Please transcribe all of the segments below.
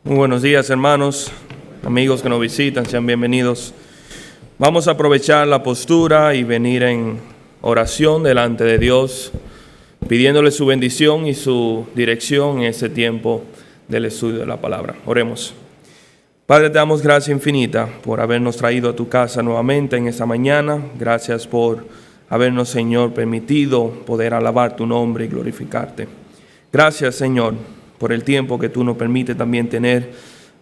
Muy buenos días, hermanos, amigos que nos visitan, sean bienvenidos. Vamos a aprovechar la postura y venir en oración delante de Dios, pidiéndole su bendición y su dirección en este tiempo del estudio de la palabra. Oremos. Padre, te damos gracia infinita por habernos traído a tu casa nuevamente en esta mañana. Gracias por habernos, Señor, permitido poder alabar tu nombre y glorificarte. Gracias, Señor, por el tiempo que tú nos permites también tener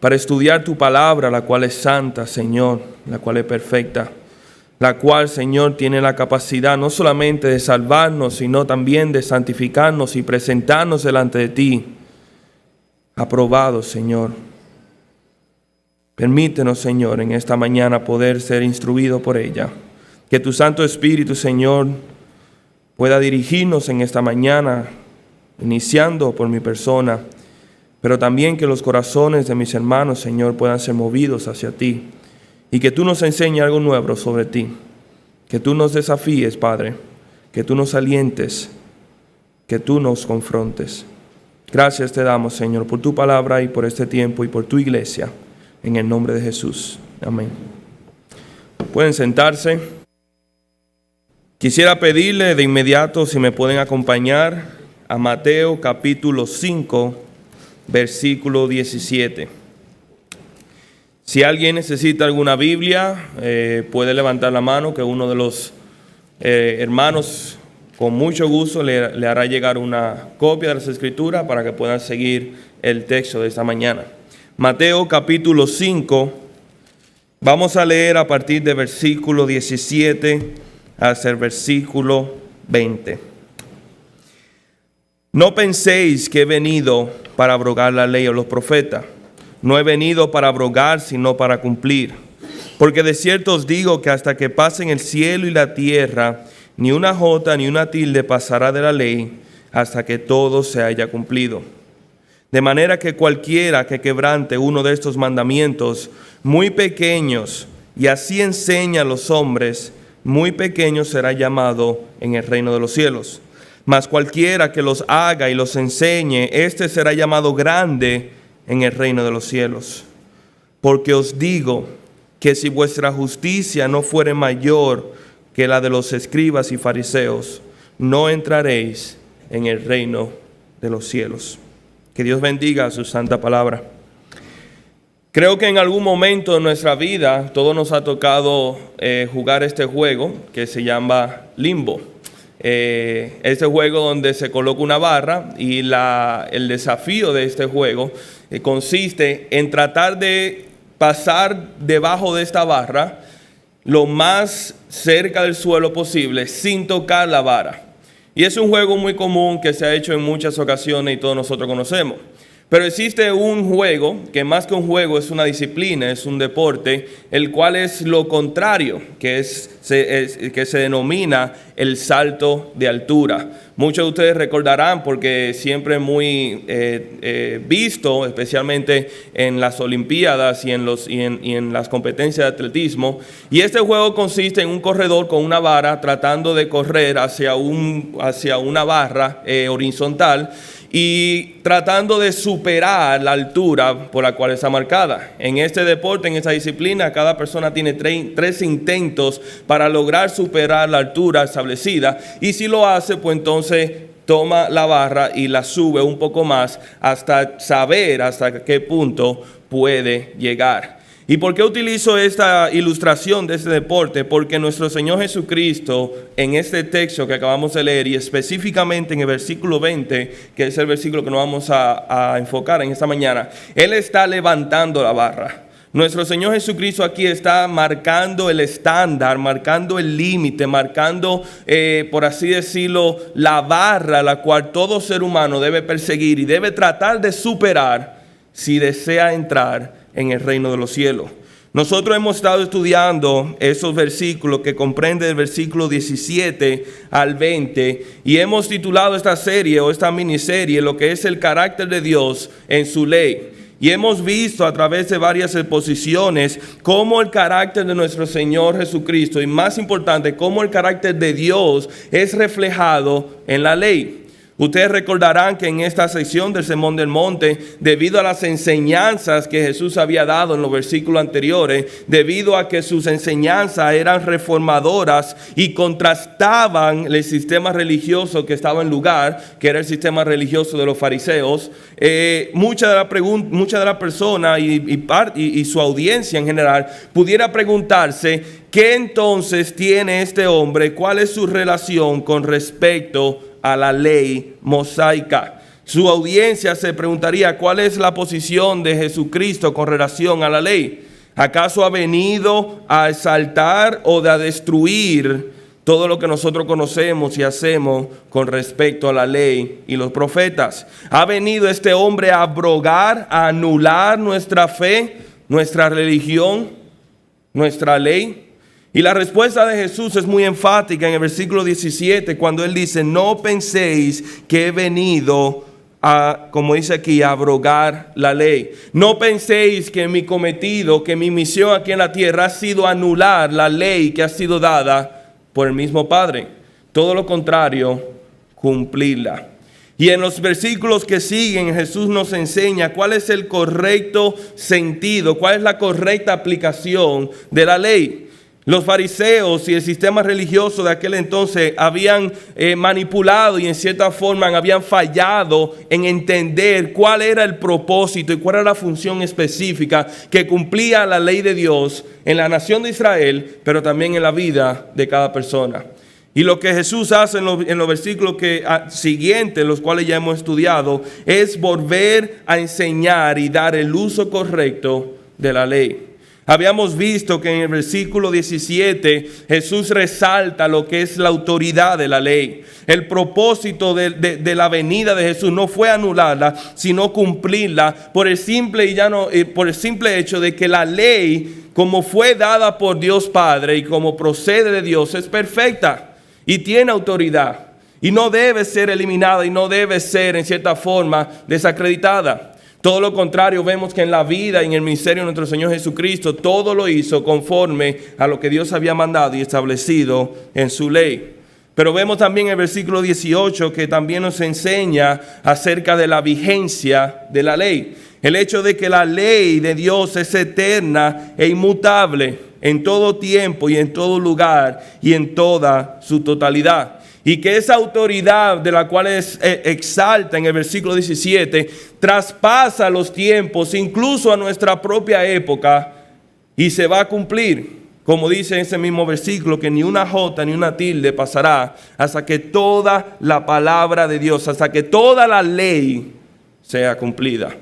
para estudiar tu palabra, la cual es santa, Señor, la cual es perfecta, la cual, Señor, tiene la capacidad no solamente de salvarnos, sino también de santificarnos y presentarnos delante de ti, aprobados, Señor. Permítenos, Señor, en esta mañana poder ser instruido por ella. Que tu Santo Espíritu, Señor, pueda dirigirnos en esta mañana, iniciando por mi persona, pero también que los corazones de mis hermanos, Señor, puedan ser movidos hacia ti y que tú nos enseñes algo nuevo sobre ti, que tú nos desafíes, Padre, que tú nos alientes, que tú nos confrontes. Gracias te damos, Señor, por tu palabra y por este tiempo y por tu iglesia, en el nombre de Jesús. Amén. Pueden sentarse. Quisiera pedirle de inmediato si me pueden acompañar a Mateo capítulo 5, versículo 17. Si alguien necesita alguna Biblia, puede levantar la mano, que uno de los hermanos con mucho gusto le hará llegar una copia de las Escrituras para que puedan seguir el texto de esta mañana. Mateo capítulo 5, vamos a leer a partir del versículo 17 hasta el versículo 20. No penséis que he venido para abrogar la ley o los profetas. No he venido para abrogar, sino para cumplir. Porque de cierto os digo que hasta que pasen el cielo y la tierra, ni una jota ni una tilde pasará de la ley, hasta que todo se haya cumplido. De manera que cualquiera que quebrante uno de estos mandamientos muy pequeños, y así enseña a los hombres, muy pequeño será llamado en el reino de los cielos. Mas cualquiera que los haga y los enseñe, éste será llamado grande en el reino de los cielos. Porque os digo que si vuestra justicia no fuere mayor que la de los escribas y fariseos, no entraréis en el reino de los cielos. Que Dios bendiga su santa palabra. Creo que en algún momento de nuestra vida todos nos ha tocado jugar este juego que se llama Limbo. Este juego donde se coloca una barra y el desafío de este juego consiste en tratar de pasar debajo de esta barra lo más cerca del suelo posible sin tocar la vara. Y es un juego muy común que se ha hecho en muchas ocasiones y todos nosotros conocemos. Pero existe un juego que más que un juego es una disciplina, es un deporte, el cual es lo contrario, que se denomina el salto de altura. Muchos de ustedes recordarán porque siempre es muy visto, especialmente en las Olimpiadas y en las competencias de atletismo. Y este juego consiste en un corredor con una vara tratando de correr hacia una barra horizontal, y tratando de superar la altura por la cual está marcada. En este deporte, en esta disciplina, cada persona tiene tres intentos para lograr superar la altura establecida, y si lo hace, pues entonces toma la barra y la sube un poco más hasta saber hasta qué punto puede llegar. ¿Y por qué utilizo esta ilustración de este deporte? Porque nuestro Señor Jesucristo, en este texto que acabamos de leer, y específicamente en el versículo 20, que es el versículo que nos vamos a enfocar en esta mañana, Él está levantando la barra. Nuestro Señor Jesucristo aquí está marcando el estándar, marcando el límite, marcando, por así decirlo, la barra la cual todo ser humano debe perseguir y debe tratar de superar si desea entrar en el reino de los cielos. Nosotros hemos estado estudiando esos versículos que comprenden el versículo 17 al 20 y hemos titulado esta serie o esta miniserie lo que es el carácter de Dios en su ley. Y hemos visto a través de varias exposiciones cómo el carácter de nuestro Señor Jesucristo, y más importante, cómo el carácter de Dios es reflejado en la ley. Ustedes recordarán que en esta sección del Sermón del Monte, debido a las enseñanzas que Jesús había dado en los versículos anteriores, debido a que sus enseñanzas eran reformadoras y contrastaban el sistema religioso que estaba en lugar, que era el sistema religioso de los fariseos, muchas de las personas y su audiencia en general pudiera preguntarse, ¿qué entonces tiene este hombre? ¿Cuál es su relación con respecto a la ley mosaica? Su audiencia se preguntaría, ¿cuál es la posición de Jesucristo con relación a la ley? ¿Acaso ha venido a exaltar o a destruir todo lo que nosotros conocemos y hacemos con respecto a la ley y los profetas? ¿Ha venido este hombre a abrogar, a anular nuestra fe, nuestra religión, nuestra ley? Y la respuesta de Jesús es muy enfática en el versículo 17, cuando Él dice, no penséis que he venido a, como dice aquí, a abrogar la ley. No penséis que mi cometido, que mi misión aquí en la tierra ha sido anular la ley que ha sido dada por el mismo Padre. Todo lo contrario, cumplirla. Y en los versículos que siguen, Jesús nos enseña cuál es el correcto sentido, cuál es la correcta aplicación de la ley. Los fariseos y el sistema religioso de aquel entonces habían manipulado y en cierta forma habían fallado en entender cuál era el propósito y cuál era la función específica que cumplía la ley de Dios en la nación de Israel, pero también en la vida de cada persona. Y lo que Jesús hace en los versículos siguientes, los cuales ya hemos estudiado, es volver a enseñar y dar el uso correcto de la ley. Habíamos visto que en el versículo 17 Jesús resalta lo que es la autoridad de la ley. El propósito de la venida de Jesús no fue anularla, sino cumplirla por el simple hecho de que la ley, como fue dada por Dios Padre y como procede de Dios, es perfecta y tiene autoridad. Y no debe ser eliminada y no debe ser en cierta forma desacreditada. Todo lo contrario, vemos que en la vida y en el ministerio de nuestro Señor Jesucristo, todo lo hizo conforme a lo que Dios había mandado y establecido en su ley. Pero vemos también en el versículo 18 que también nos enseña acerca de la vigencia de la ley. El hecho de que la ley de Dios es eterna e inmutable en todo tiempo y en todo lugar y en toda su totalidad. Y que esa autoridad de la cual exalta en el versículo 17, traspasa los tiempos, incluso a nuestra propia época, y se va a cumplir. Como dice en ese mismo versículo, que ni una jota ni una tilde pasará hasta que toda la palabra de Dios, hasta que toda la ley sea cumplida.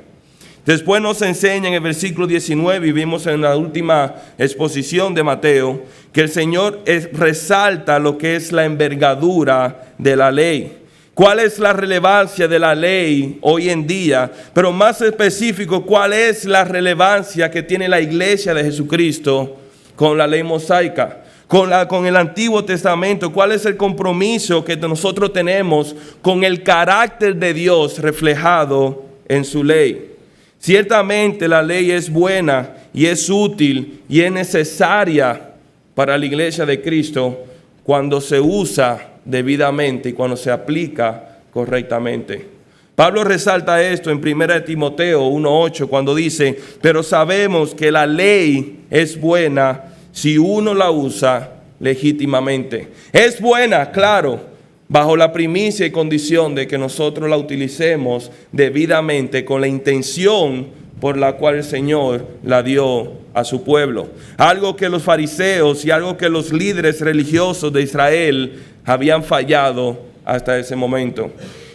Después nos enseña en el versículo 19, y vimos en la última exposición de Mateo, que el Señor resalta lo que es la envergadura de la ley. ¿Cuál es la relevancia de la ley hoy en día? Pero más específico, ¿cuál es la relevancia que tiene la iglesia de Jesucristo con la ley mosaica? Con el Antiguo Testamento, ¿cuál es el compromiso que nosotros tenemos con el carácter de Dios reflejado en su ley? Ciertamente la ley es buena y es útil y es necesaria para la iglesia de Cristo cuando se usa debidamente y cuando se aplica correctamente. Pablo resalta esto en 1 Timoteo 1:8 cuando dice, pero sabemos que la ley es buena si uno la usa legítimamente. Es buena, claro, bajo la primicia y condición de que nosotros la utilicemos debidamente con la intención por la cual el Señor la dio a su pueblo. Algo que los fariseos y algo que los líderes religiosos de Israel habían fallado hasta ese momento.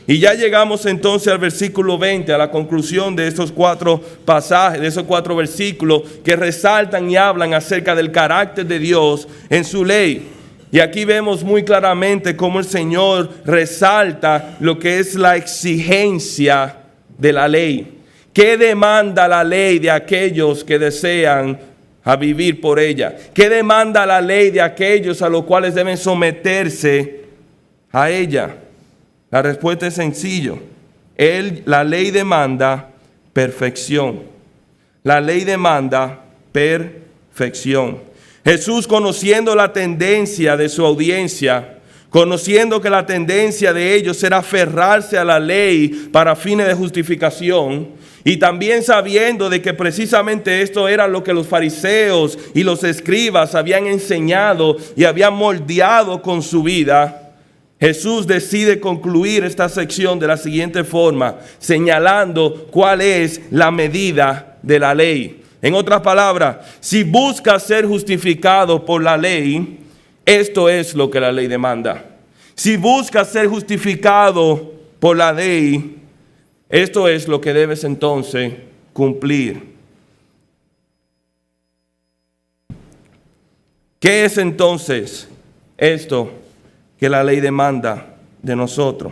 Y ya llegamos entonces al versículo 20, a la conclusión de estos 4 pasajes, de esos 4 versículos que resaltan y hablan acerca del carácter de Dios en su ley. Y aquí vemos muy claramente cómo el Señor resalta lo que es la exigencia de la ley. ¿Qué demanda la ley de aquellos que desean a vivir por ella? ¿Qué demanda la ley de aquellos a los cuales deben someterse a ella? La respuesta es sencillo. La ley demanda perfección. La ley demanda perfección. Jesús, conociendo la tendencia de su audiencia, conociendo que la tendencia de ellos era aferrarse a la ley para fines de justificación, y también sabiendo de que precisamente esto era lo que los fariseos y los escribas habían enseñado y habían moldeado con su vida, Jesús decide concluir esta sección de la siguiente forma, señalando cuál es la medida de la ley. En otras palabras, si buscas ser justificado por la ley, esto es lo que la ley demanda. Si buscas ser justificado por la ley, esto es lo que debes entonces cumplir. ¿Qué es entonces esto que la ley demanda de nosotros?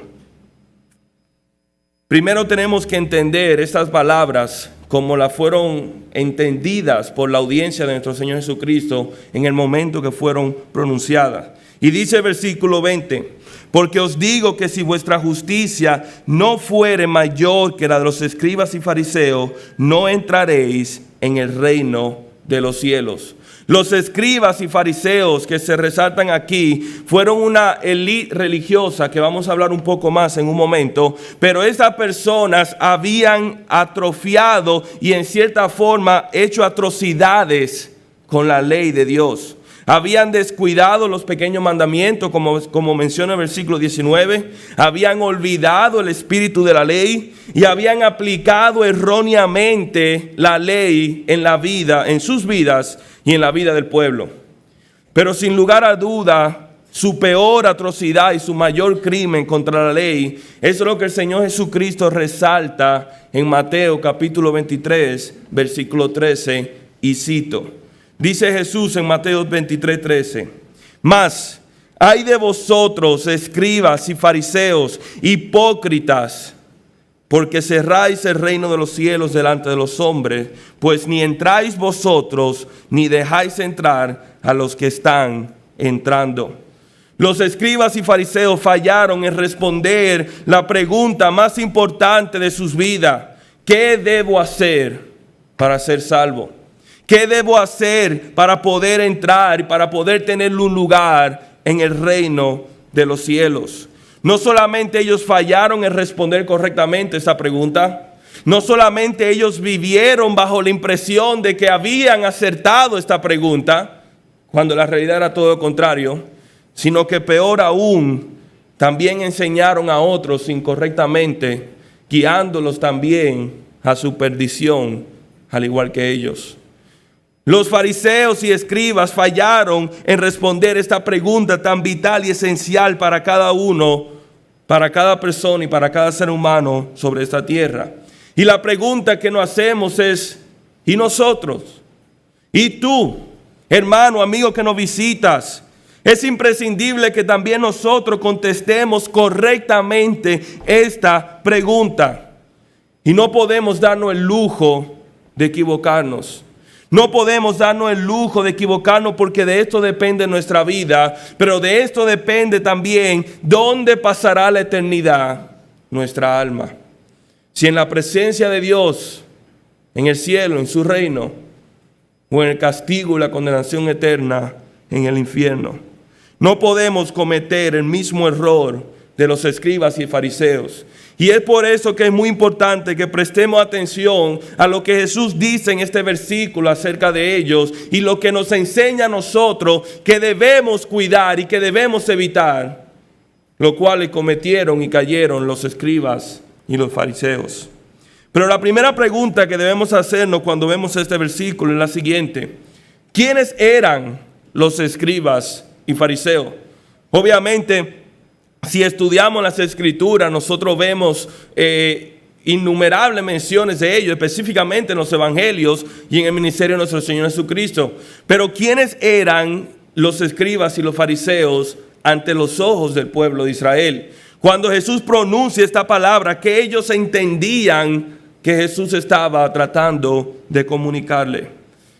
Primero tenemos que entender estas palabras como las fueron entendidas por la audiencia de nuestro Señor Jesucristo en el momento que fueron pronunciadas. Y dice el versículo 20, porque os digo que si vuestra justicia no fuere mayor que la de los escribas y fariseos, no entraréis en el reino de los cielos. Los escribas y fariseos que se resaltan aquí fueron una élite religiosa que vamos a hablar un poco más en un momento, pero esas personas habían atrofiado y en cierta forma hecho atrocidades con la ley de Dios. Habían descuidado los pequeños mandamientos, como menciona el versículo 19. Habían olvidado el espíritu de la ley y habían aplicado erróneamente la ley en la vida, en sus vidas y en la vida del pueblo. Pero sin lugar a duda, su peor atrocidad y su mayor crimen contra la ley es lo que el Señor Jesucristo resalta en Mateo capítulo 23, versículo 13, y cito. Dice Jesús en Mateo 23, 13, mas hay de vosotros, escribas y fariseos, hipócritas, porque cerráis el reino de los cielos delante de los hombres, pues ni entráis vosotros, ni dejáis entrar a los que están entrando. Los escribas y fariseos fallaron en responder la pregunta más importante de sus vidas. ¿Qué debo hacer para ser salvo? ¿Qué debo hacer para poder entrar y para poder tener un lugar en el reino de los cielos? No solamente ellos fallaron en responder correctamente esa pregunta, no solamente ellos vivieron bajo la impresión de que habían acertado esta pregunta, cuando la realidad era todo lo contrario, sino que peor aún, también enseñaron a otros incorrectamente, guiándolos también a su perdición, al igual que ellos. Los fariseos y escribas fallaron en responder esta pregunta tan vital y esencial para cada uno, para cada persona y para cada ser humano sobre esta tierra. Y la pregunta que nos hacemos es, ¿y nosotros? ¿Y tú, hermano, amigo que nos visitas? Es imprescindible que también nosotros contestemos correctamente esta pregunta. Y no podemos darnos el lujo de equivocarnos. No podemos darnos el lujo de equivocarnos porque de esto depende nuestra vida, pero de esto depende también dónde pasará la eternidad nuestra alma. Si en la presencia de Dios, en el cielo, en su reino, o en el castigo y la condenación eterna en el infierno. No podemos cometer el mismo error de los escribas y fariseos. Y es por eso que es muy importante que prestemos atención a lo que Jesús dice en este versículo acerca de ellos y lo que nos enseña a nosotros que debemos cuidar y que debemos evitar, lo cual cometieron y cayeron los escribas y los fariseos. Pero la primera pregunta que debemos hacernos cuando vemos este versículo es la siguiente: ¿quiénes eran los escribas y fariseos? Obviamente, si estudiamos las Escrituras, nosotros vemos innumerables menciones de ellos, específicamente en los Evangelios y en el ministerio de nuestro Señor Jesucristo. Pero ¿quiénes eran los escribas y los fariseos ante los ojos del pueblo de Israel? Cuando Jesús pronuncia esta palabra, que ellos entendían que Jesús estaba tratando de comunicarle.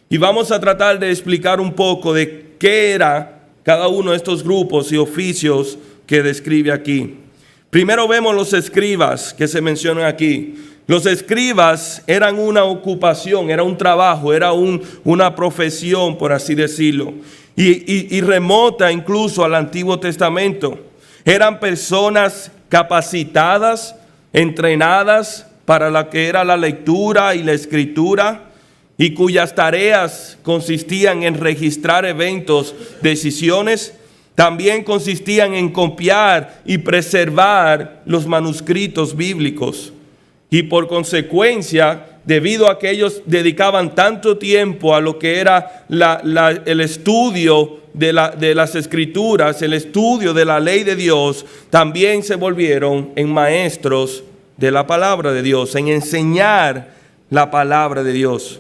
Y vamos a tratar de explicar un poco de qué era cada uno de estos grupos y oficios que describe aquí. Primero vemos los escribas que se mencionan aquí. Los escribas eran una ocupación, era un trabajo, era una profesión, por así decirlo, y remota incluso al Antiguo Testamento. Eran personas capacitadas, entrenadas para lo que era la lectura y la escritura, y cuyas tareas consistían en registrar eventos, decisiones. También consistían en copiar y preservar los manuscritos bíblicos. Y por consecuencia, debido a que ellos dedicaban tanto tiempo a lo que era el estudio de las escrituras, el estudio de la ley de Dios, también se volvieron en maestros de la palabra de Dios, en enseñar la palabra de Dios.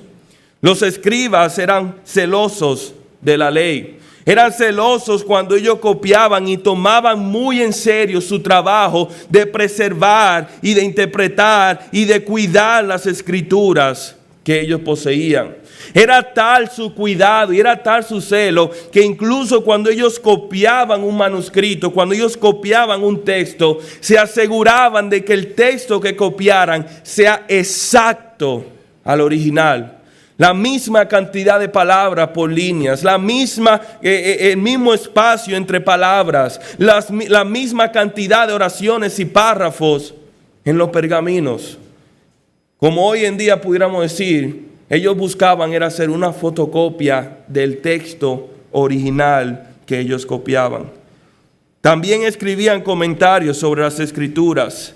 Los escribas eran celosos de la ley. Eran celosos cuando ellos copiaban y tomaban muy en serio su trabajo de preservar y de interpretar y de cuidar las escrituras que ellos poseían. Era tal su cuidado y era tal su celo que incluso cuando ellos copiaban un manuscrito, cuando ellos copiaban un texto, se aseguraban de que el texto que copiaran sea exacto al original. La misma cantidad de palabras por líneas, el mismo espacio entre palabras, la misma cantidad de oraciones y párrafos en los pergaminos. Como hoy en día pudiéramos decir, ellos buscaban era hacer una fotocopia del texto original que ellos copiaban. También escribían comentarios sobre las escrituras.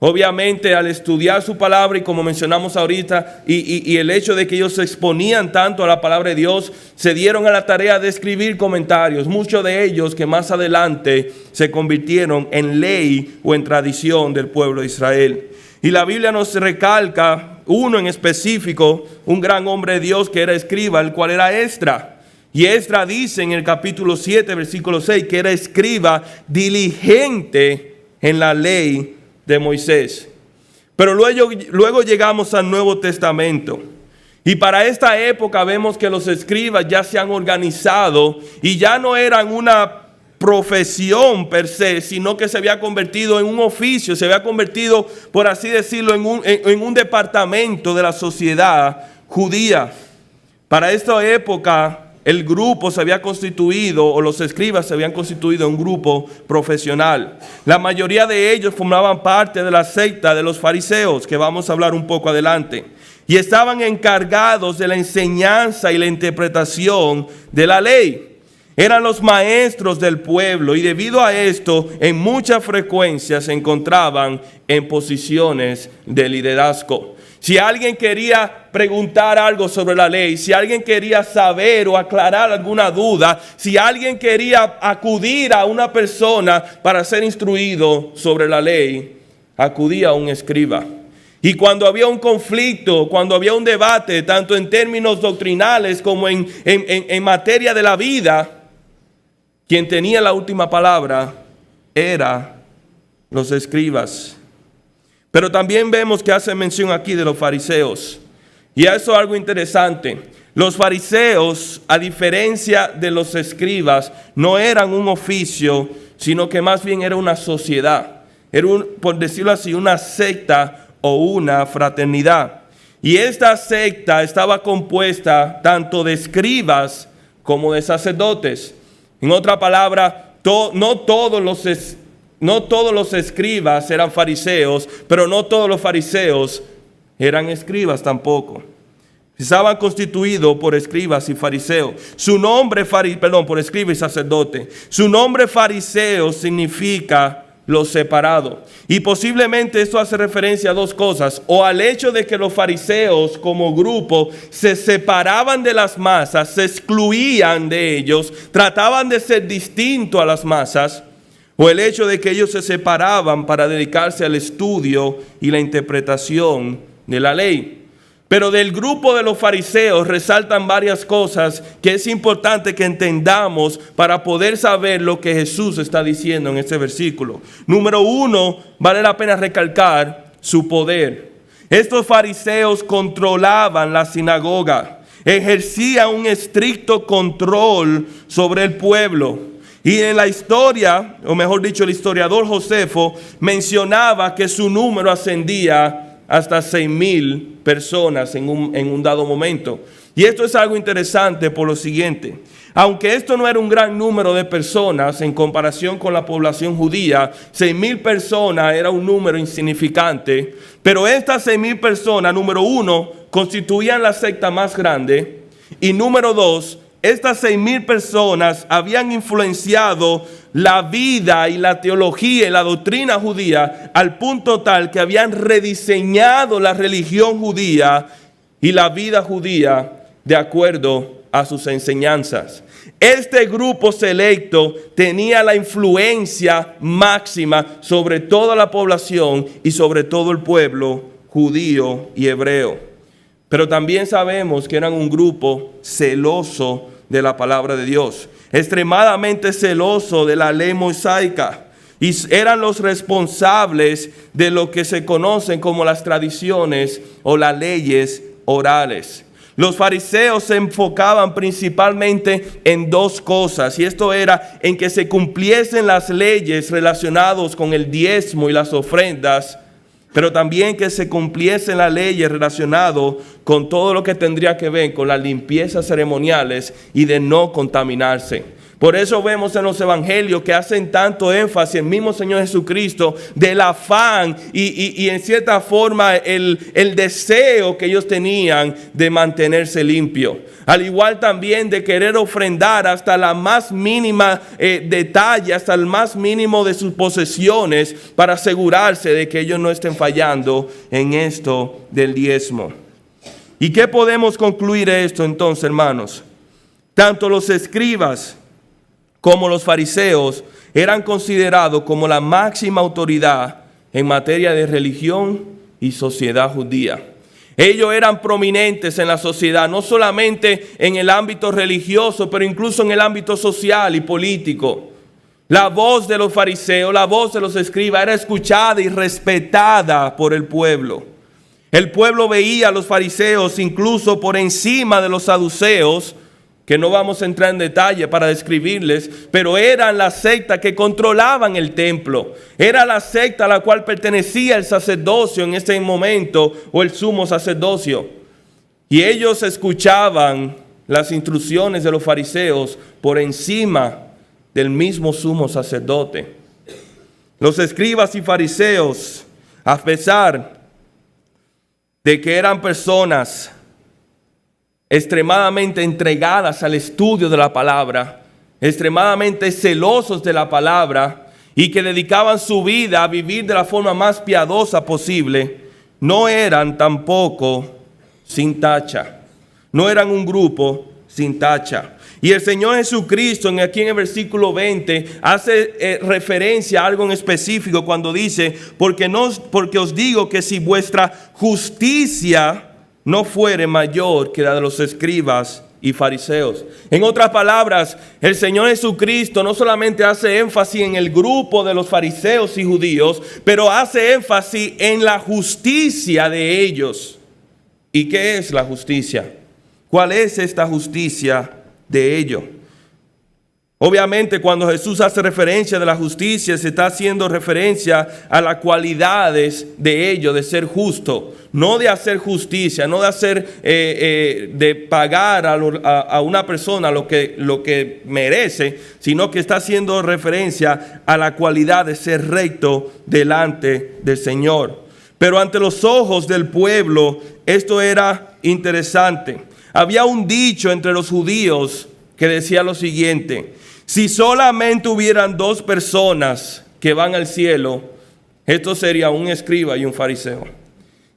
Obviamente, al estudiar su palabra, y como mencionamos ahorita, y el hecho de que ellos se exponían tanto a la palabra de Dios, se dieron a la tarea de escribir comentarios, muchos de ellos que más adelante se convirtieron en ley o en tradición del pueblo de Israel. Y la Biblia nos recalca uno en específico, un gran hombre de Dios que era escriba, el cual era Esdras. Y Esdras dice en el capítulo 7, versículo 6, que era escriba diligente en la ley de Moisés. Pero luego llegamos al Nuevo Testamento. Y para esta época vemos que los escribas ya se han organizado y ya no eran una profesión per se, sino que se había convertido en un oficio, se había convertido, por así decirlo, en un departamento de la sociedad judía. Para esta época, el grupo se había constituido, o los escribas se habían constituido en un grupo profesional. La mayoría de ellos formaban parte de la secta de los fariseos, que vamos a hablar un poco adelante. Y estaban encargados de la enseñanza y la interpretación de la ley. Eran los maestros del pueblo y debido a esto, en mucha frecuencia se encontraban en posiciones de liderazgo. Si alguien quería preguntar algo sobre la ley, si alguien quería saber o aclarar alguna duda, si alguien quería acudir a una persona para ser instruido sobre la ley, acudía a un escriba. Y cuando había un conflicto, cuando había un debate, tanto en términos doctrinales como en materia de la vida, quien tenía la última palabra era los escribas. Pero también vemos que hace mención aquí de los fariseos. Y eso es algo interesante. Los fariseos, a diferencia de los escribas, no eran un oficio, sino que más bien era una sociedad. Era, por decirlo así, una secta o una fraternidad. Y esta secta estaba compuesta tanto de escribas como de sacerdotes. En otra palabra, no todos los escribas eran fariseos, pero no todos los fariseos eran escribas tampoco. Estaban constituidos por escribas y fariseos. Por escriba y sacerdote. Su nombre fariseo significa los separados. Y posiblemente esto hace referencia a dos cosas. O al hecho de que los fariseos como grupo se separaban de las masas, se excluían de ellos, trataban de ser distintos a las masas. O el hecho de que ellos se separaban para dedicarse al estudio y la interpretación de la ley. Pero del grupo de los fariseos resaltan varias cosas que es importante que entendamos para poder saber lo que Jesús está diciendo en este versículo. Número 1, vale la pena recalcar su poder. Estos fariseos controlaban la sinagoga, ejercían un estricto control sobre el pueblo. Y en la historia, o mejor dicho, el historiador Josefo mencionaba que su número ascendía hasta 6,000 personas en un dado momento. Y esto es algo interesante por lo siguiente. Aunque esto no era un gran número de personas en comparación con la población judía, 6,000 personas era un número insignificante, pero estas 6,000 personas, número uno, constituían la secta más grande, y número dos, estas 6,000 personas habían influenciado la vida y la teología y la doctrina judía al punto tal que habían rediseñado la religión judía y la vida judía de acuerdo a sus enseñanzas. Este grupo selecto tenía la influencia máxima sobre toda la población y sobre todo el pueblo judío y hebreo. Pero también sabemos que eran un grupo celoso de la palabra de Dios, extremadamente celoso de la ley mosaica, y eran los responsables de lo que se conocen como las tradiciones o las leyes orales. Los fariseos se enfocaban principalmente en dos cosas, y esto era en que se cumpliesen las leyes relacionadas con el diezmo y las ofrendas, pero también que se cumpliesen las leyes relacionadas con todo lo que tendría que ver con las limpiezas ceremoniales y de no contaminarse. Por eso vemos en los evangelios que hacen tanto énfasis el mismo Señor Jesucristo del afán y en cierta forma el deseo que ellos tenían de mantenerse limpio. Al igual también de querer ofrendar hasta la más mínima detalle, hasta el más mínimo de sus posesiones para asegurarse de que ellos no estén fallando en esto del diezmo. ¿Y qué podemos concluir de esto entonces, hermanos? Tanto los escribas como los fariseos eran considerados como la máxima autoridad en materia de religión y sociedad judía. Ellos eran prominentes en la sociedad, no solamente en el ámbito religioso, pero incluso en el ámbito social y político. La voz de los fariseos, la voz de los escribas era escuchada y respetada por el pueblo. El pueblo veía a los fariseos incluso por encima de los saduceos, que no vamos a entrar en detalle para describirles, pero eran la secta que controlaban el templo. Era la secta a la cual pertenecía el sacerdocio en ese momento, o el sumo sacerdocio. Y ellos escuchaban las instrucciones de los fariseos por encima del mismo sumo sacerdote. Los escribas y fariseos, a pesar de que eran personas extremadamente entregadas al estudio de la palabra, extremadamente celosos de la palabra y que dedicaban su vida a vivir de la forma más piadosa posible, no eran tampoco sin tacha. No eran un grupo sin tacha. Y el Señor Jesucristo, aquí en el versículo 20, hace referencia a algo en específico cuando dice, porque os digo que si vuestra justicia no fuere mayor que la de los escribas y fariseos. En otras palabras, el Señor Jesucristo no solamente hace énfasis en el grupo de los fariseos y judíos, pero hace énfasis en la justicia de ellos. ¿Y qué es la justicia? ¿Cuál es esta justicia de ellos? Obviamente, cuando Jesús hace referencia de la justicia, se está haciendo referencia a las cualidades de ello, de ser justo, no de hacer justicia, no de hacer, de pagar a una persona lo que merece, sino que está haciendo referencia a la cualidad de ser recto delante del Señor. Pero ante los ojos del pueblo, esto era interesante. Había un dicho entre los judíos que decía lo siguiente: si solamente hubieran dos personas que van al cielo, esto sería un escriba y un fariseo.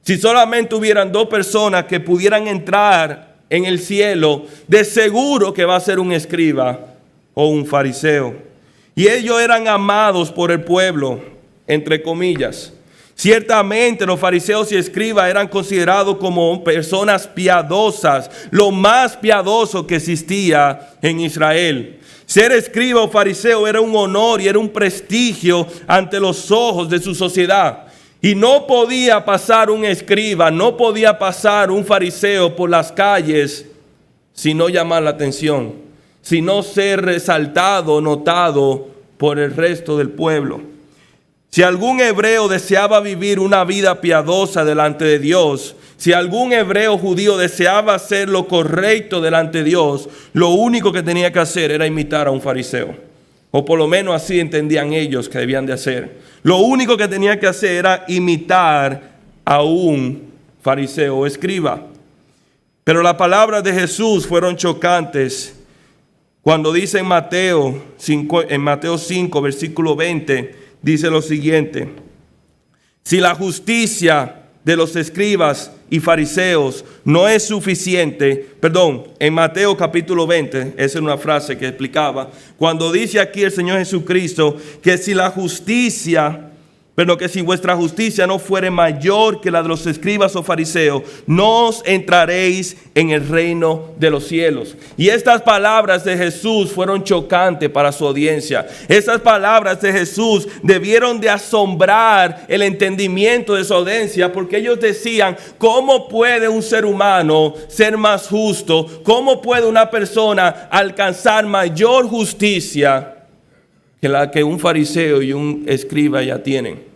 Si solamente hubieran dos personas que pudieran entrar en el cielo, de seguro que va a ser un escriba o un fariseo. Y ellos eran amados por el pueblo, entre comillas. Ciertamente los fariseos y escribas eran considerados como personas piadosas, lo más piadoso que existía en Israel. Ser escriba o fariseo era un honor y era un prestigio ante los ojos de su sociedad. Y no podía pasar un escriba, no podía pasar un fariseo por las calles sin no llamar la atención, sin no ser resaltado, notado por el resto del pueblo. Si algún hebreo deseaba vivir una vida piadosa delante de Dios, si algún hebreo judío deseaba hacer lo correcto delante de Dios, lo único que tenía que hacer era imitar a un fariseo. O por lo menos así entendían ellos que debían de hacer. Lo único que tenía que hacer era imitar a un fariseo o escriba. Pero las palabras de Jesús fueron chocantes cuando dice en Mateo 5, versículo 20, dice lo siguiente: si la justicia de los escribas y fariseos no es suficiente, en Mateo capítulo 20, esa es una frase que explicaba, cuando dice aquí el Señor Jesucristo que si vuestra justicia no fuere mayor que la de los escribas o fariseos, no os entraréis en el reino de los cielos. Y estas palabras de Jesús fueron chocantes para su audiencia. Estas palabras de Jesús debieron de asombrar el entendimiento de su audiencia, porque ellos decían: ¿cómo puede un ser humano ser más justo? ¿Cómo puede una persona alcanzar mayor justicia que la que un fariseo y un escriba ya tienen?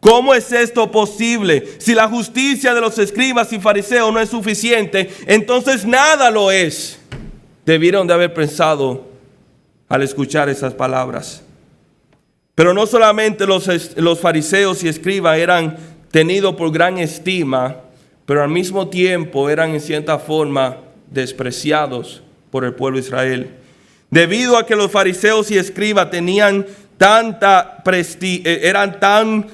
¿Cómo es esto posible? Si la justicia de los escribas y fariseos no es suficiente, entonces nada lo es. Debieron de haber pensado al escuchar esas palabras. Pero no solamente los fariseos y escribas eran tenidos por gran estima, pero al mismo tiempo eran en cierta forma despreciados por el pueblo de Israel. Debido a que los fariseos y escribas tenían eran tan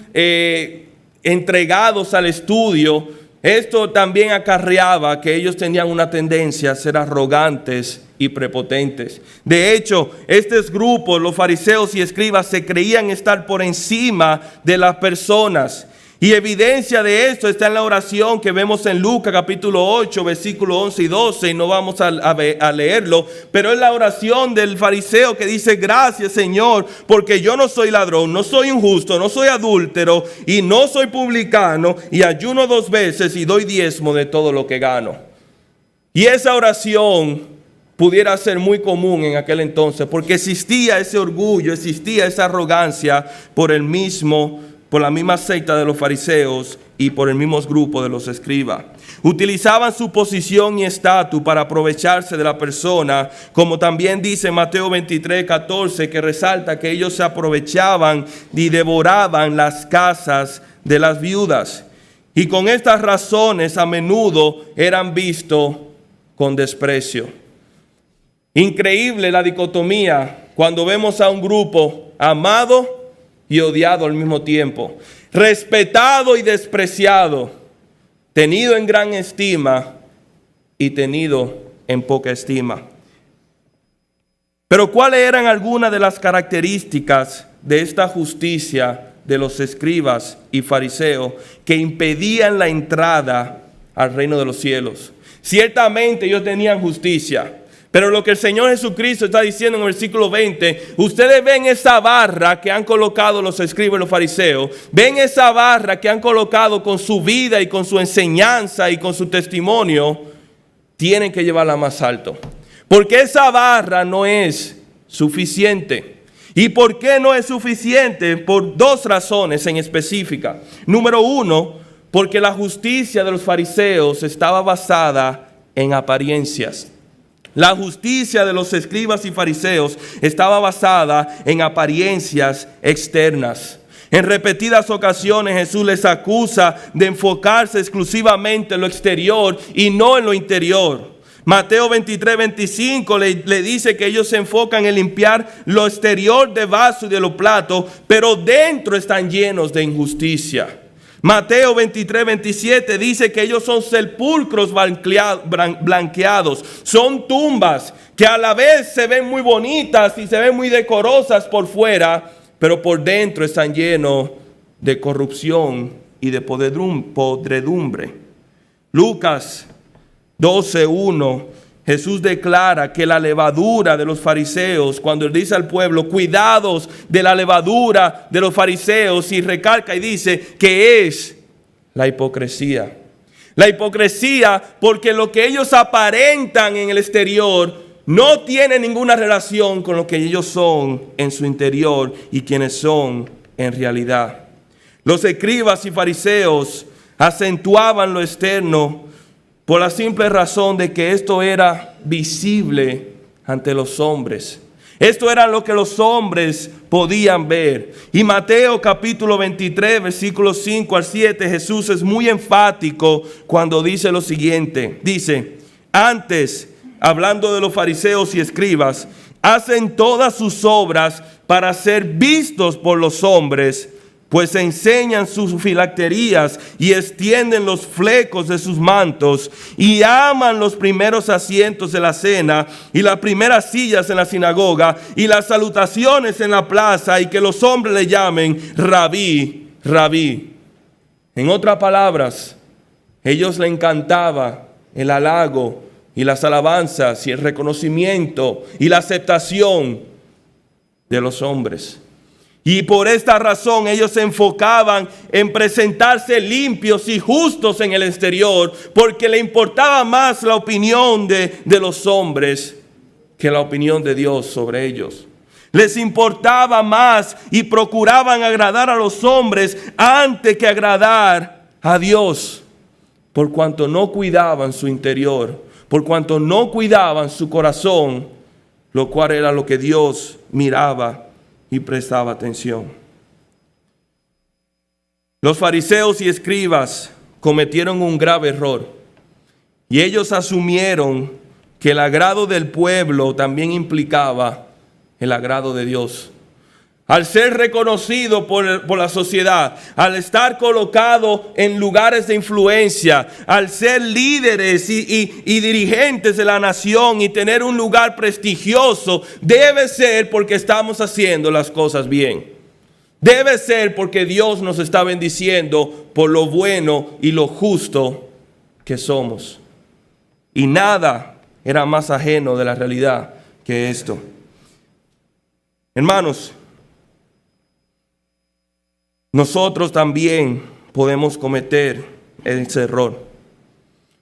entregados al estudio, esto también acarreaba que ellos tenían una tendencia a ser arrogantes y prepotentes. De hecho, estos grupos, los fariseos y escribas, se creían estar por encima de las personas. Y evidencia de esto está en la oración que vemos en Lucas capítulo 8, versículos 11 y 12, y no vamos a leerlo, pero es la oración del fariseo que dice: gracias, Señor, porque yo no soy ladrón, no soy injusto, no soy adúltero y no soy publicano, y ayuno 2 veces y doy diezmo de todo lo que gano. Y esa oración pudiera ser muy común en aquel entonces, porque existía ese orgullo, existía esa arrogancia por la misma secta de los fariseos y por el mismo grupo de los escribas. Utilizaban su posición y estatus para aprovecharse de la persona, como también dice Mateo 23, 14, que resalta que ellos se aprovechaban y devoraban las casas de las viudas. Y con estas razones a menudo eran vistos con desprecio. Increíble la dicotomía cuando vemos a un grupo amado y odiado al mismo tiempo, respetado y despreciado, tenido en gran estima y tenido en poca estima. Pero ¿cuáles eran algunas de las características de esta justicia de los escribas y fariseos que impedían la entrada al reino de los cielos? Ciertamente ellos tenían justicia. Pero lo que el Señor Jesucristo está diciendo en el versículo 20, ustedes ven esa barra que han colocado los escribas y los fariseos, ven esa barra que han colocado con su vida y con su enseñanza y con su testimonio, tienen que llevarla más alto. Porque esa barra no es suficiente. ¿Y por qué no es suficiente? Por 2 razones en específica. Número 1, porque la justicia de los fariseos estaba basada en apariencias. La justicia de los escribas y fariseos estaba basada en apariencias externas. En repetidas ocasiones Jesús les acusa de enfocarse exclusivamente en lo exterior y no en lo interior. Mateo 23, 25 le dice que ellos se enfocan en limpiar lo exterior de vaso y de los platos, pero dentro están llenos de injusticia. Mateo 23, 27 dice que ellos son sepulcros blanqueados, son tumbas que a la vez se ven muy bonitas y se ven muy decorosas por fuera, pero por dentro están llenos de corrupción y de podredumbre. Lucas 12:1, Jesús declara que la levadura de los fariseos, cuando él dice al pueblo, cuidados de la levadura de los fariseos, y recalca y dice que es la hipocresía. La hipocresía porque lo que ellos aparentan en el exterior no tiene ninguna relación con lo que ellos son en su interior y quienes son en realidad. Los escribas y fariseos acentuaban lo externo por la simple razón de que esto era visible ante los hombres. Esto era lo que los hombres podían ver. Y Mateo capítulo 23, versículos 5 al 7, Jesús es muy enfático cuando dice lo siguiente. Dice, antes, hablando de los fariseos y escribas, hacen todas sus obras para ser vistos por los hombres, pues enseñan sus filacterías y extienden los flecos de sus mantos y aman los primeros asientos de la cena y las primeras sillas en la sinagoga y las salutaciones en la plaza y que los hombres le llamen rabí, rabí. En otras palabras, ellos les encantaba el halago y las alabanzas y el reconocimiento y la aceptación de los hombres. Y por esta razón ellos se enfocaban en presentarse limpios y justos en el exterior, porque le importaba más la opinión de los hombres que la opinión de Dios sobre ellos. Les importaba más y procuraban agradar a los hombres antes que agradar a Dios, por cuanto no cuidaban su interior, por cuanto no cuidaban su corazón, lo cual era lo que Dios miraba y prestaba atención. Los fariseos y escribas cometieron un grave error y ellos asumieron que el agrado del pueblo también implicaba el agrado de Dios. Al ser reconocido por la sociedad, al estar colocado en lugares de influencia, al ser líderes y dirigentes de la nación y tener un lugar prestigioso, debe ser porque estamos haciendo las cosas bien. Debe ser porque Dios nos está bendiciendo por lo bueno y lo justo que somos. Y nada era más ajeno de la realidad que esto. Hermanos, nosotros también podemos cometer ese error.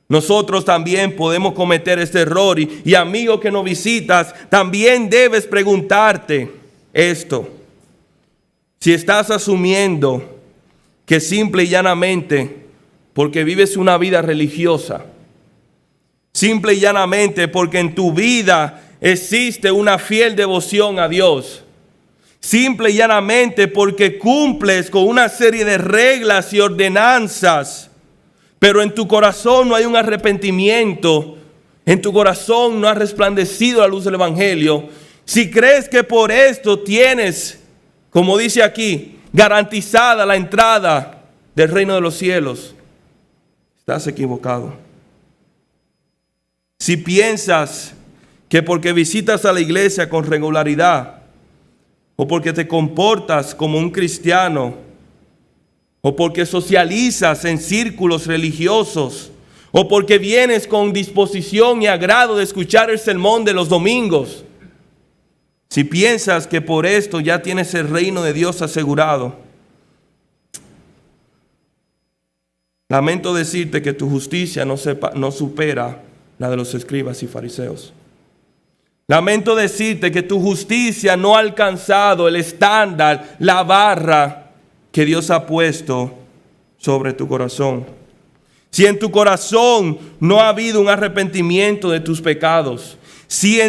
Nosotros también podemos cometer este error. Y amigo que nos visitas, también debes preguntarte esto. Si estás asumiendo que simple y llanamente porque vives una vida religiosa, simple y llanamente porque en tu vida existe una fiel devoción a Dios, simple y llanamente porque cumples con una serie de reglas y ordenanzas, pero en tu corazón no hay un arrepentimiento, en tu corazón no ha resplandecido la luz del Evangelio. Si crees que por esto tienes, como dice aquí, garantizada la entrada del reino de los cielos, estás equivocado. Si piensas que porque visitas a la iglesia con regularidad, o porque te comportas como un cristiano, o porque socializas en círculos religiosos, o porque vienes con disposición y agrado de escuchar el sermón de los domingos, si piensas que por esto ya tienes el reino de Dios asegurado, lamento decirte que tu justicia no supera la de los escribas y fariseos. Lamento decirte que tu justicia no ha alcanzado el estándar, la barra que Dios ha puesto sobre tu corazón. Si en tu corazón no ha habido un arrepentimiento de tus pecados, si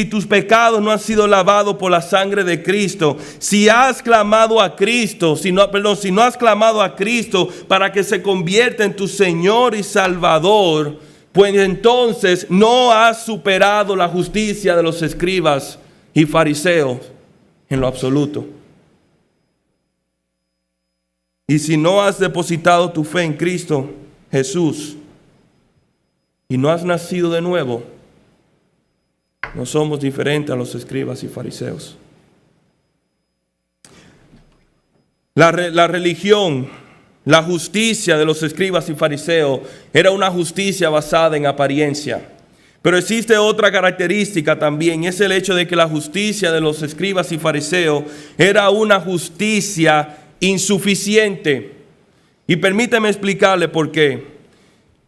tus pecados no han sido lavados por la sangre de Cristo, si has clamado a Cristo, si no has clamado a Cristo para que se convierta en tu Señor y Salvador, pues entonces no has superado la justicia de los escribas y fariseos en lo absoluto. Y si no has depositado tu fe en Cristo Jesús y no has nacido de nuevo, no somos diferentes a los escribas y fariseos. La religión, la justicia de los escribas y fariseos era una justicia basada en apariencia. Pero existe otra característica también, y es el hecho de que la justicia de los escribas y fariseos era una justicia insuficiente. Y permítame explicarle por qué.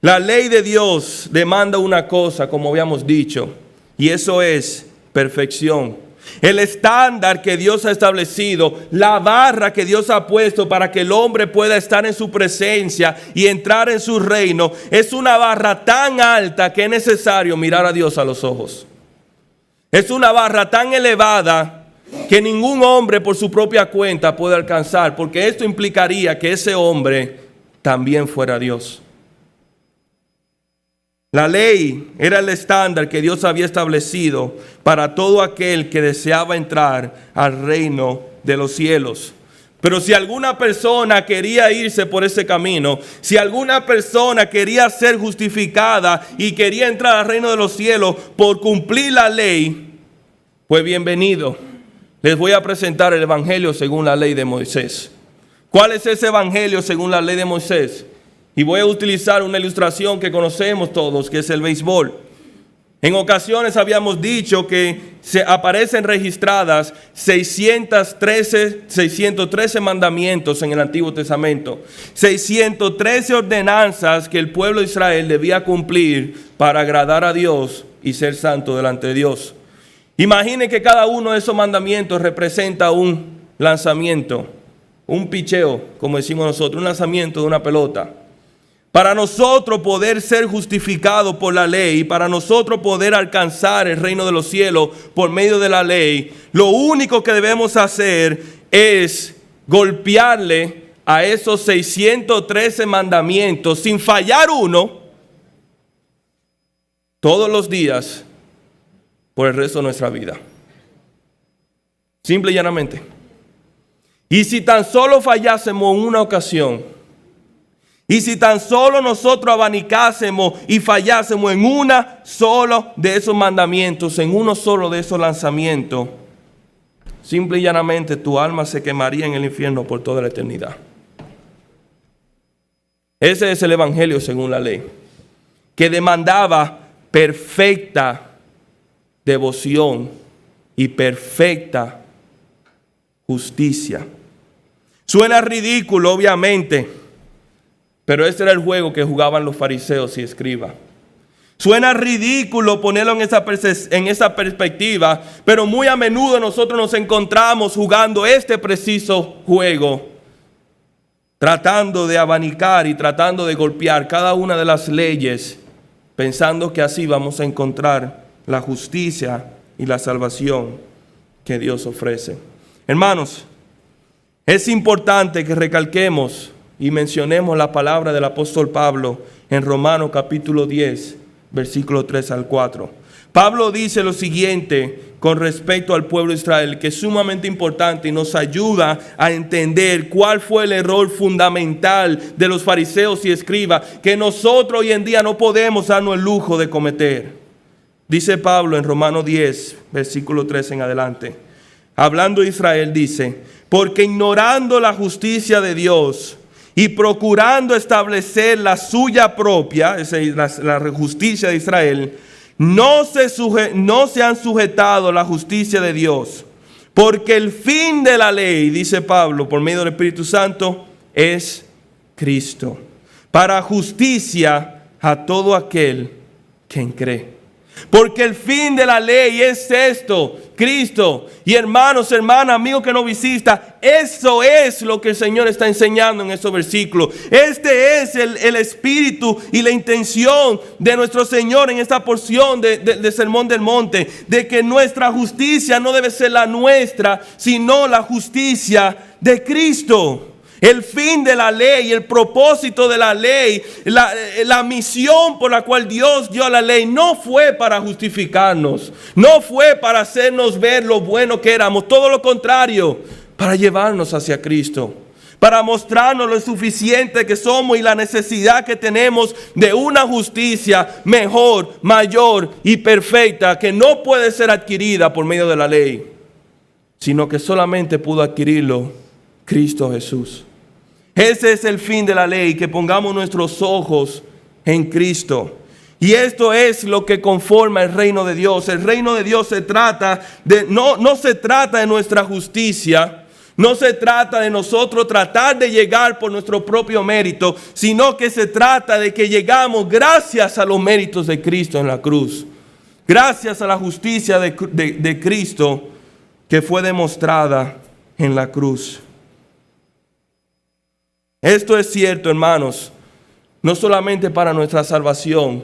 La ley de Dios demanda una cosa, como habíamos dicho, y eso es perfección. El estándar que Dios ha establecido, la barra que Dios ha puesto para que el hombre pueda estar en su presencia y entrar en su reino, es una barra tan alta que es necesario mirar a Dios a los ojos. Es una barra tan elevada que ningún hombre por su propia cuenta puede alcanzar, porque esto implicaría que ese hombre también fuera Dios. La ley era el estándar que Dios había establecido para todo aquel que deseaba entrar al reino de los cielos. Pero si alguna persona quería irse por ese camino, si alguna persona quería ser justificada y quería entrar al reino de los cielos por cumplir la ley, pues bienvenido. Les voy a presentar el evangelio según la ley de Moisés. ¿Cuál es ese evangelio según la ley de Moisés? Y voy a utilizar una ilustración que conocemos todos, que es el béisbol. En ocasiones habíamos dicho que se aparecen registradas 613 mandamientos en el Antiguo Testamento. 613 ordenanzas que el pueblo de Israel debía cumplir para agradar a Dios y ser santo delante de Dios. Imaginen que cada uno de esos mandamientos representa un lanzamiento, un picheo, como decimos nosotros, un lanzamiento de una pelota. Para nosotros poder ser justificados por la ley, para nosotros poder alcanzar el reino de los cielos por medio de la ley, lo único que debemos hacer es golpearle a esos 613 mandamientos sin fallar uno todos los días por el resto de nuestra vida. Simple y llanamente. Y si tan solo fallásemos en una ocasión, y si tan solo nosotros abanicásemos y fallásemos en una solo de esos mandamientos, en uno solo de esos lanzamientos, simple y llanamente tu alma se quemaría en el infierno por toda la eternidad. Ese es el evangelio según la ley, que demandaba perfecta devoción y perfecta justicia. Suena ridículo, obviamente, pero ese era el juego que jugaban los fariseos y escribas. Suena ridículo ponerlo en esa perspectiva, pero muy a menudo nosotros nos encontramos jugando este preciso juego, tratando de abanicar y tratando de golpear cada una de las leyes, pensando que así vamos a encontrar la justicia y la salvación que Dios ofrece. Hermanos, es importante que recalquemos y mencionemos la palabra del apóstol Pablo en Romanos capítulo 10, versículo 3 al 4. Pablo dice lo siguiente con respecto al pueblo de Israel, que es sumamente importante y nos ayuda a entender cuál fue el error fundamental de los fariseos y escribas que nosotros hoy en día no podemos darnos el lujo de cometer. Dice Pablo en Romanos 10, versículo 3 en adelante, hablando de Israel, dice: porque ignorando la justicia de Dios y procurando establecer la suya propia, esa es la justicia de Israel, no se han sujetado a la justicia de Dios. Porque el fin de la ley, dice Pablo, por medio del Espíritu Santo, es Cristo, para justicia a todo aquel que cree. Porque el fin de la ley es esto, Cristo. Y hermanos, hermanas, amigos que no visita, eso es lo que el Señor está enseñando en estos versículos. Este es el espíritu y la intención de nuestro Señor en esta porción de Sermón del Monte, de que nuestra justicia no debe ser la nuestra, sino la justicia de Cristo. El fin de la ley, el propósito de la ley, la misión por la cual Dios dio la ley no fue para justificarnos, no fue para hacernos ver lo bueno que éramos, todo lo contrario, para llevarnos hacia Cristo, para mostrarnos lo suficiente que somos y la necesidad que tenemos de una justicia mejor, mayor y perfecta que no puede ser adquirida por medio de la ley, sino que solamente pudo adquirirlo Cristo Jesús. Ese es el fin de la ley, que pongamos nuestros ojos en Cristo. Y esto es lo que conforma el reino de Dios. El reino de Dios se trata de, no se trata de nuestra justicia, no se trata de nosotros tratar de llegar por nuestro propio mérito, sino que se trata de que llegamos gracias a los méritos de Cristo en la cruz. Gracias a la justicia de Cristo, que fue demostrada en la cruz. Esto es cierto, hermanos, no solamente para nuestra salvación,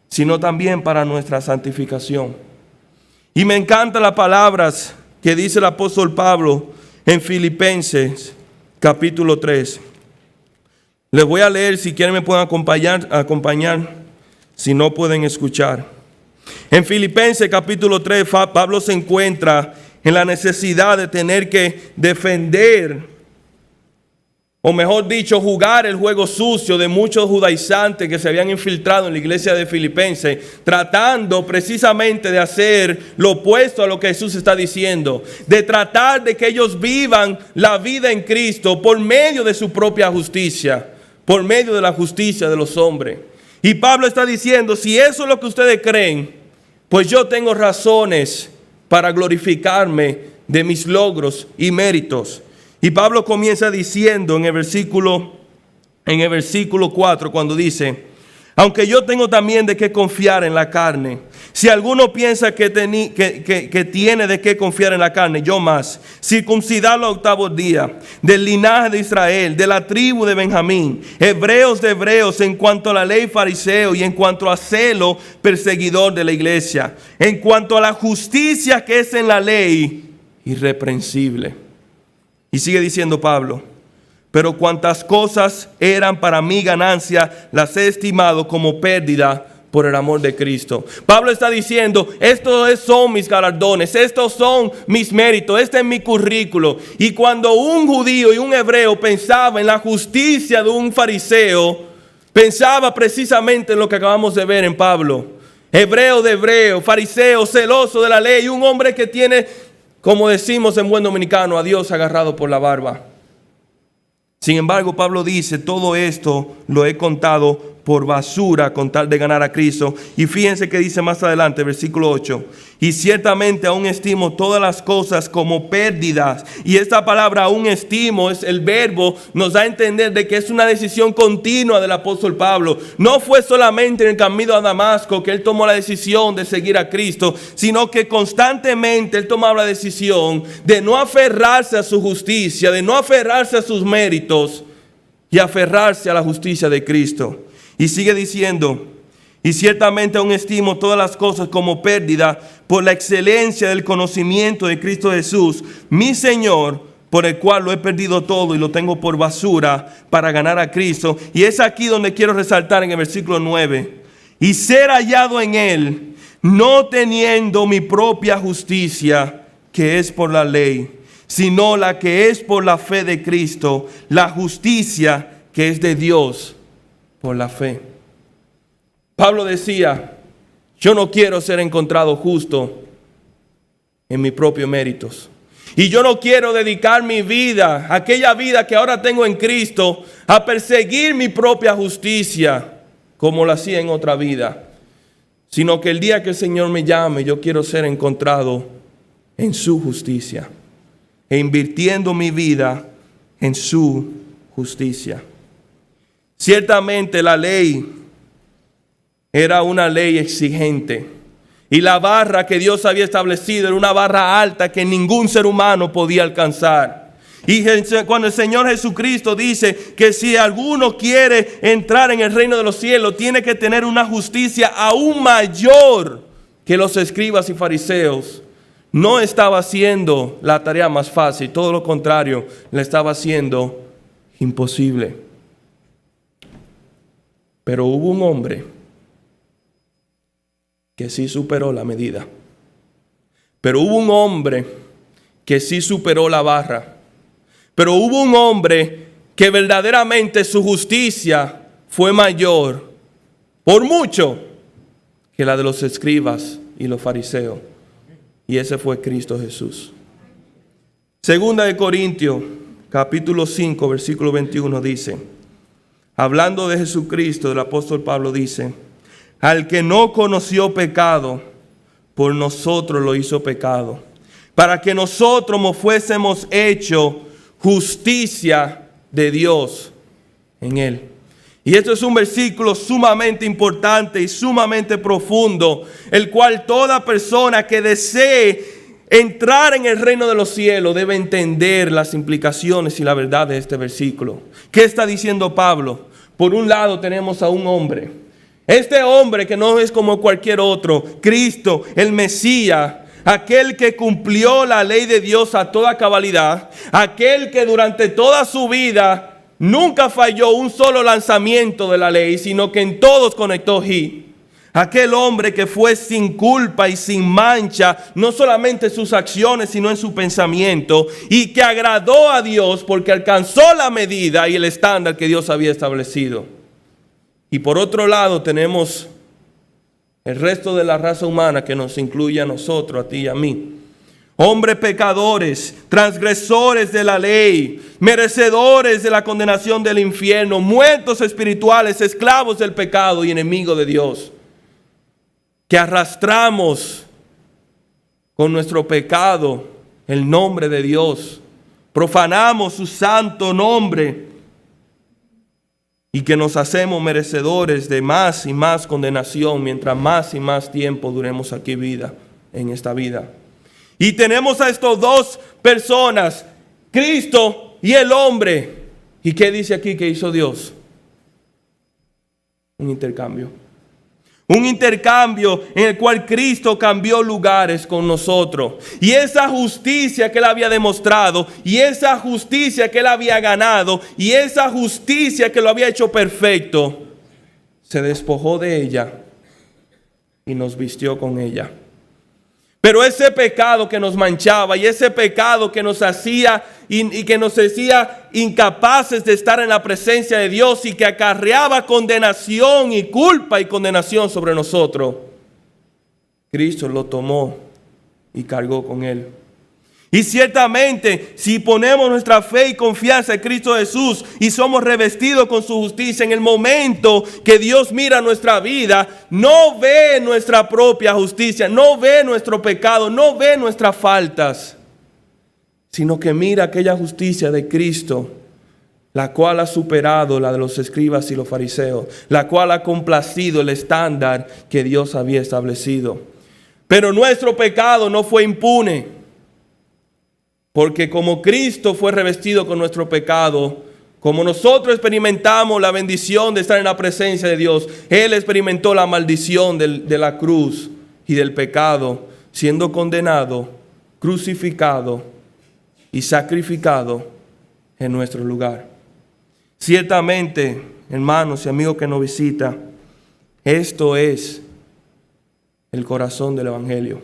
sino también para nuestra santificación. Y me encantan las palabras que dice el apóstol Pablo en Filipenses capítulo 3. Les voy a leer, si quieren me pueden acompañar, si no pueden escuchar. En Filipenses capítulo 3, Pablo se encuentra en la necesidad de tener que defender, o mejor dicho, jugar el juego sucio de muchos judaizantes que se habían infiltrado en la iglesia de Filipenses, tratando precisamente de hacer lo opuesto a lo que Jesús está diciendo, de tratar de que ellos vivan la vida en Cristo por medio de su propia justicia, por medio de la justicia de los hombres. Y Pablo está diciendo, si eso es lo que ustedes creen, pues yo tengo razones para glorificarme de mis logros y méritos. Y Pablo comienza diciendo en el versículo 4, cuando dice, aunque yo tengo también de qué confiar en la carne. Si alguno piensa que tiene de qué confiar en la carne, yo más. Circuncidado al 8º día, del linaje de Israel, de la tribu de Benjamín, hebreos de hebreos, en cuanto a la ley fariseo, y en cuanto a celo perseguidor de la iglesia, en cuanto a la justicia que es en la ley, irreprensible. Y sigue diciendo Pablo, pero cuantas cosas eran para mí ganancia, las he estimado como pérdida por el amor de Cristo. Pablo está diciendo, estos son mis galardones, estos son mis méritos, este es mi currículo. Y cuando un judío y un hebreo pensaba en la justicia de un fariseo, pensaba precisamente en lo que acabamos de ver en Pablo. Hebreo de hebreo, fariseo, celoso de la ley, un hombre que tiene, como decimos en buen dominicano, a Dios agarrado por la barba. Sin embargo, Pablo dice, todo esto lo he contado por basura con tal de ganar a Cristo. Y fíjense que dice más adelante, versículo 8, y ciertamente aún estimo todas las cosas como pérdidas. Y esta palabra aún estimo, es el verbo, nos da a entender de que es una decisión continua del apóstol Pablo. No fue solamente en el camino a Damasco que él tomó la decisión de seguir a Cristo, sino que constantemente él tomaba la decisión de no aferrarse a su justicia, de no aferrarse a sus méritos y aferrarse a la justicia de Cristo. Y sigue diciendo, y ciertamente aún estimo todas las cosas como pérdida por la excelencia del conocimiento de Cristo Jesús, mi Señor, por el cual lo he perdido todo y lo tengo por basura para ganar a Cristo. Y es aquí donde quiero resaltar en el versículo 9, y ser hallado en Él, no teniendo mi propia justicia, que es por la ley, sino la que es por la fe de Cristo, la justicia que es de Dios por la fe. Pablo decía, yo no quiero ser encontrado justo en mis propios méritos. Y yo no quiero dedicar mi vida, aquella vida que ahora tengo en Cristo, a perseguir mi propia justicia como lo hacía en otra vida. Sino que el día que el Señor me llame, yo quiero ser encontrado en su justicia, e invirtiendo mi vida en su justicia. Ciertamente la ley era una ley exigente, y la barra que Dios había establecido era una barra alta que ningún ser humano podía alcanzar. Y cuando el Señor Jesucristo dice que si alguno quiere entrar en el reino de los cielos, tiene que tener una justicia aún mayor que los escribas y fariseos, no estaba haciendo la tarea más fácil, todo lo contrario, la estaba haciendo imposible. Pero hubo un hombre que sí superó la medida. Pero hubo un hombre que sí superó la barra. Pero hubo un hombre que verdaderamente su justicia fue mayor, por mucho, que la de los escribas y los fariseos. Y ese fue Cristo Jesús. Segunda de Corintios, capítulo 5, versículo 21 dice, hablando de Jesucristo, el apóstol Pablo dice, al que no conoció pecado, por nosotros lo hizo pecado, para que nosotros fuésemos hechos justicia de Dios en él. Y esto es un versículo sumamente importante y sumamente profundo, el cual toda persona que desee entrar en el reino de los cielos debe entender las implicaciones y la verdad de este versículo. ¿Qué está diciendo Pablo? Por un lado tenemos a un hombre. Este hombre que no es como cualquier otro, Cristo, el Mesías, aquel que cumplió la ley de Dios a toda cabalidad, aquel que durante toda su vida nunca falló un solo lanzamiento de la ley, sino que en todos conectó aquel hombre que fue sin culpa y sin mancha, no solamente en sus acciones, sino en su pensamiento, y que agradó a Dios porque alcanzó la medida y el estándar que Dios había establecido. Y por otro lado tenemos el resto de la raza humana que nos incluye a nosotros, a ti y a mí. Hombres pecadores, transgresores de la ley, merecedores de la condenación del infierno, muertos espirituales, esclavos del pecado y enemigos de Dios, que arrastramos con nuestro pecado el nombre de Dios, profanamos su santo nombre y que nos hacemos merecedores de más y más condenación mientras más y más tiempo duremos aquí en esta vida. Y tenemos a estos dos personas, Cristo y el hombre. ¿Y qué dice aquí que hizo Dios? Un intercambio. Un intercambio en el cual Cristo cambió lugares con nosotros. Y esa justicia que Él había demostrado, y esa justicia que Él había ganado, y esa justicia que lo había hecho perfecto, se despojó de ella y nos vistió con ella. Pero ese pecado que nos manchaba y ese pecado que nos hacía y que nos hacía incapaces de estar en la presencia de Dios y que acarreaba condenación y culpa y condenación sobre nosotros, Cristo lo tomó y cargó con Él. Y ciertamente, si ponemos nuestra fe y confianza en Cristo Jesús y somos revestidos con su justicia, en el momento que Dios mira nuestra vida, no ve nuestra propia justicia, no ve nuestro pecado, no ve nuestras faltas, sino que mira aquella justicia de Cristo, la cual ha superado la de los escribas y los fariseos, la cual ha complacido el estándar que Dios había establecido. Pero nuestro pecado no fue impune. Porque como Cristo fue revestido con nuestro pecado, como nosotros experimentamos la bendición de estar en la presencia de Dios, Él experimentó la maldición de la cruz y del pecado, siendo condenado, crucificado y sacrificado en nuestro lugar. Ciertamente, hermanos y amigos que nos visitan, esto es el corazón del Evangelio,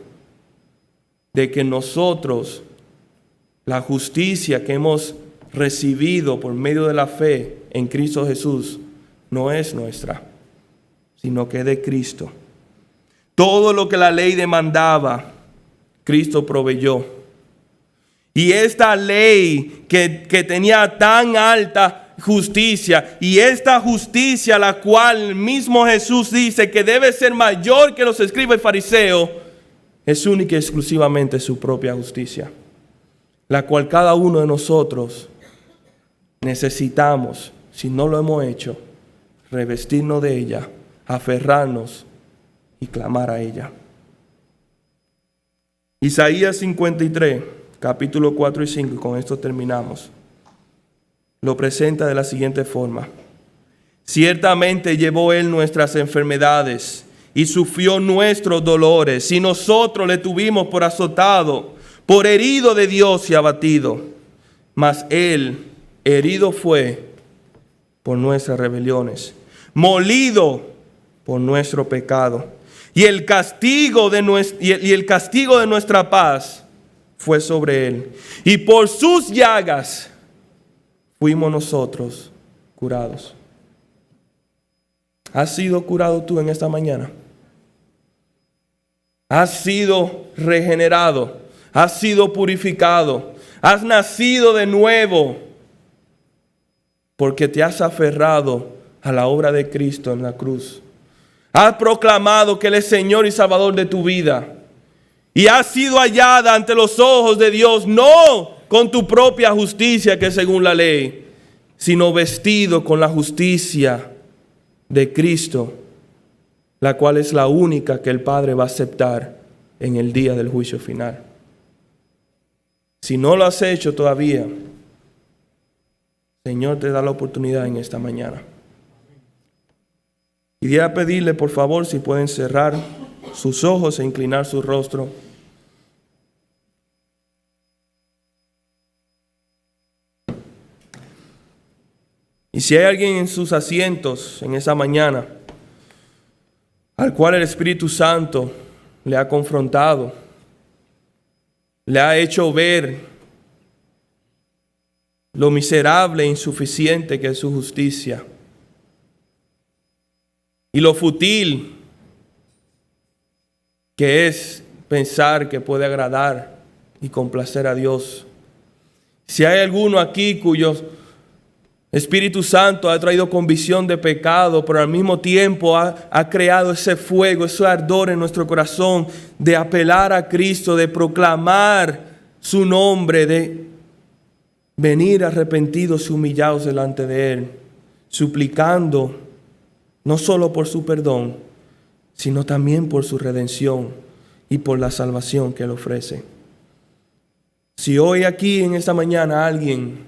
de que nosotros, la justicia que hemos recibido por medio de la fe en Cristo Jesús no es nuestra, sino que es de Cristo. Todo lo que la ley demandaba, Cristo proveyó. Y esta ley que tenía tan alta justicia, y esta justicia la cual mismo Jesús dice que debe ser mayor que los escribas y fariseos, es única y exclusivamente su propia justicia, la cual cada uno de nosotros necesitamos, si no lo hemos hecho, revestirnos de ella, aferrarnos y clamar a ella. Isaías 53, capítulo 4 y 5, y con esto terminamos, lo presenta de la siguiente forma: ciertamente llevó Él nuestras enfermedades y sufrió nuestros dolores, y nosotros le tuvimos por azotado, por herido de Dios y abatido. Mas Él herido fue por nuestras rebeliones, molido por nuestro pecado. Y el castigo de nuestra paz fue sobre Él. Y por sus llagas fuimos nosotros curados. ¿Has sido curado tú en esta mañana? ¿Has sido regenerado? Has sido purificado, has nacido de nuevo, porque te has aferrado a la obra de Cristo en la cruz. Has proclamado que Él es Señor y Salvador de tu vida. Y has sido hallada ante los ojos de Dios, no con tu propia justicia que es según la ley, sino vestido con la justicia de Cristo, la cual es la única que el Padre va a aceptar en el día del juicio final. Si no lo has hecho todavía, Señor te da la oportunidad en esta mañana. Quisiera pedirle, por favor, si pueden cerrar sus ojos e inclinar su rostro. Y si hay alguien en sus asientos en esa mañana al cual el Espíritu Santo le ha confrontado, le ha hecho ver lo miserable e insuficiente que es su justicia y lo fútil que es pensar que puede agradar y complacer a Dios. Si hay alguno aquí cuyo Espíritu Santo ha traído convicción de pecado, pero al mismo tiempo ha creado ese fuego, ese ardor en nuestro corazón de apelar a Cristo, de proclamar su nombre, de venir arrepentidos y humillados delante de Él, suplicando no solo por su perdón, sino también por su redención y por la salvación que Él ofrece. Si hoy aquí en esta mañana alguien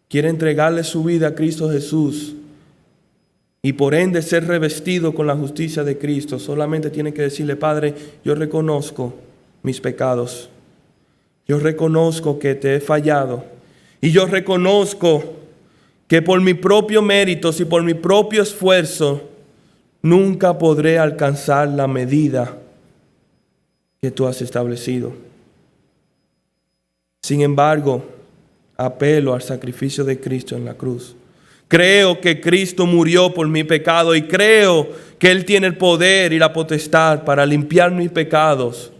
quiere entregarle su vida a Cristo Jesús y por ende ser revestido con la justicia de Cristo, solamente tiene que decirle: Padre, yo reconozco mis pecados, yo reconozco que te he fallado y yo reconozco que por mis propios méritos y por mi propio esfuerzo nunca podré alcanzar la medida que tú has establecido. Sin embargo, apelo al sacrificio de Cristo en la cruz. Creo que Cristo murió por mi pecado y creo que Él tiene el poder y la potestad para limpiar mis pecados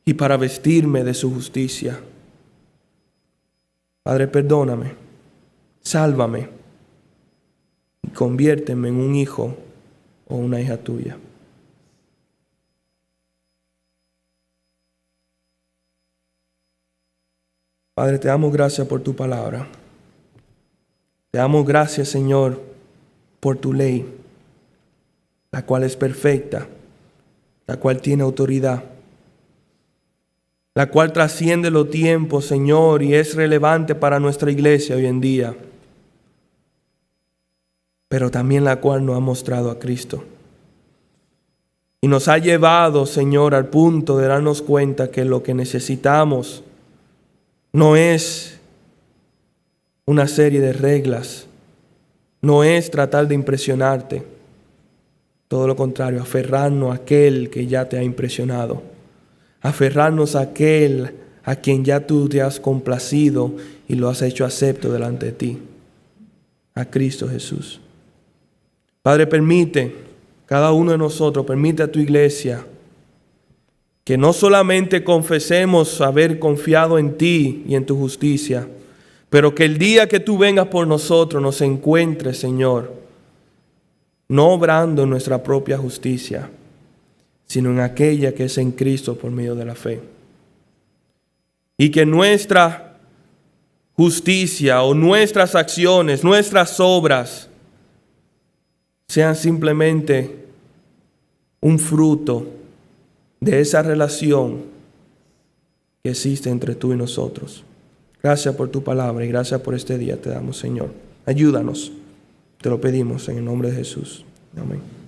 y para vestirme de su justicia. Padre, perdóname, sálvame y conviérteme en un hijo o una hija tuya. Padre, te damos gracias por tu palabra. Te damos gracias, Señor, por tu ley, la cual es perfecta, la cual tiene autoridad, la cual trasciende los tiempos, Señor, y es relevante para nuestra iglesia hoy en día, pero también la cual nos ha mostrado a Cristo. Y nos ha llevado, Señor, al punto de darnos cuenta que lo que necesitamos no es una serie de reglas, no es tratar de impresionarte. Todo lo contrario, aferrarnos a aquel que ya te ha impresionado. Aferrarnos a aquel a quien ya tú te has complacido y lo has hecho acepto delante de ti. A Cristo Jesús. Padre, permite, cada uno de nosotros, permite a tu iglesia que no solamente confesemos haber confiado en ti y en tu justicia, pero que el día que tú vengas por nosotros nos encuentres, Señor, no obrando en nuestra propia justicia, sino en aquella que es en Cristo por medio de la fe. Y que nuestra justicia o nuestras acciones, nuestras obras, sean simplemente un fruto de esa relación que existe entre tú y nosotros. Gracias por tu palabra y gracias por este día te damos, Señor. Ayúdanos, te lo pedimos en el nombre de Jesús. Amén.